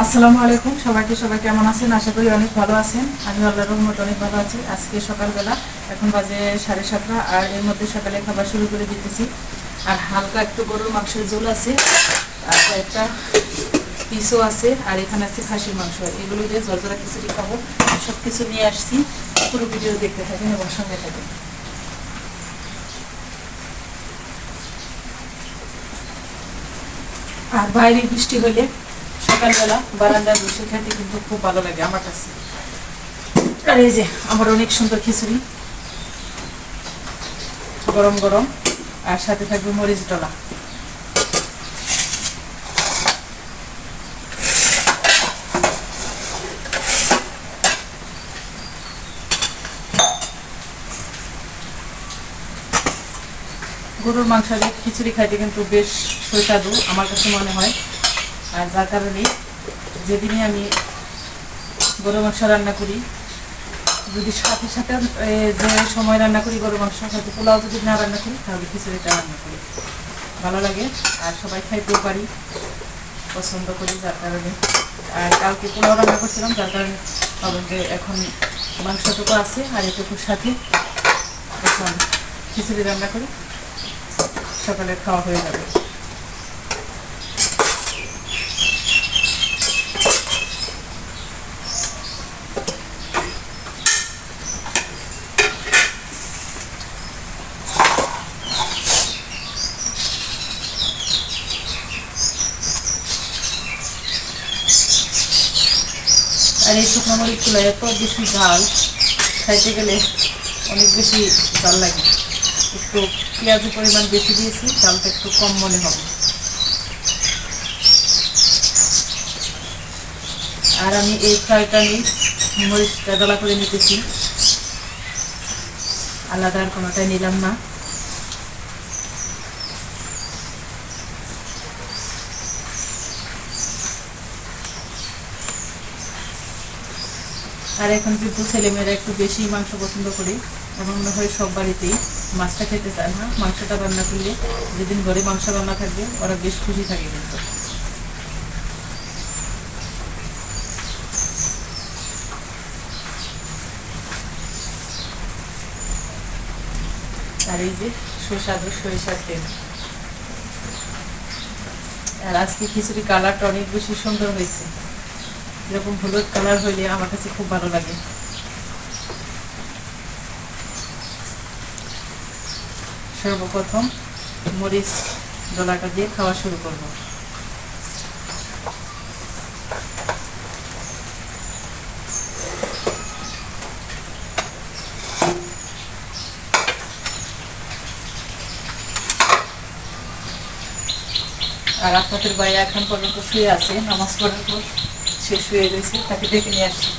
আসসালামু আলাইকুম সবাইকে, সবাই কেমন আছেন? আশা করি অনেক ভালো আছেন। আমি আল্লাহর রহমতে অনেক ভালো আছি। আজকে সকালবেলা, এখন বাজে 7:30, আর এর মধ্যে সকালে খাবার শুরু করে দিতেছি। আর হালকা একটু গরুর মাংসের ঝোল আছে, আর একটা পিসও আছে, আর এখানে আছে খাসির মাংস। এগুলো দিয়ে জলজরা খিচুড়ি খাবো। সব কিছু নিয়ে আসছি, পুরো ভিডিও দেখতে থাকেন এবং সঙ্গে থাকেন। আর বাইরে বৃষ্টি হলে সকালবেলা বারান্দায় বসে খেতে কিন্তু খুব ভালো লাগে আমার কাছে। আর এই যে আমার অনেক সুন্দর খিচুড়ি, গরম গরম, আর সাথে থাকবে মরিচ ডলা। গরুর মাংস দিয়ে খিচুড়ি খাইতে কিন্তু বেশ সুস্বাদু আমার কাছে মনে হয়। আর যার কারণে যেদিনই আমি গরুর মাংস রান্না করি, যদি সাথে সাথে যে সময় রান্না করি গরুর মাংস, হয়তো পোলাও যদি না রান্না করি তাহলে খিচুড়িটা রান্না করি, ভালো লাগে। আর সবাই খাইতেও পারি, পছন্দ করি, যার কারণে। আর কালকে পোলাও রান্না করছিলাম, যার কারণে ভাবলাম যে এখন মাংসটুকু আছে আর এটুকুর সাথে এখন খিচুড়ি রান্না করি, সকালে খাওয়া হয়ে যাবে। আর এই শুকনো মরিচগুলো এত বেশি ঝাল, খাইতে গেলে অনেক বেশি ঝাল লাগে। একটু পেঁয়াজের পরিমাণ বেশি দিয়েছি, ঝালটা একটু কম মনে হবে। আর আমি এই ফ্রাইটা নিয়ে মরিচটা দলা করে নিতেছি, আলাদা আর কোনোটাই নিলাম না। আর এখন কিন্তু ছেলেমেয়েরা একটু বেশি মাংস পছন্দ করে, এবং মনে হয় সব বাড়িতেই মাছটা খেতে চায় না। মাংসটা রান্না করলে, যেদিন ঘরে মাংস রান্না থাকবে, ওরা বেশ খুশি থাকে কিন্তু। আর এই যে সুস্বাদু সরিষার তেল। আর আজকে খিচুড়ি কালারটা অনেক বেশি সুন্দর হয়েছে, এরকম হলুদ কালার হইলে আমার কাছে খুব ভালো লাগে। সর্বপ্রথম মরিচ ডলাটা দিয়ে খাওয়া শুরু করব। আর আপনাদের ভাই এখন পর্যন্ত শুয়ে আছে, নামাজ পড়ার পর সে শুয়ে রয়েছে, তাকে ডেকে নিয়ে আসছি।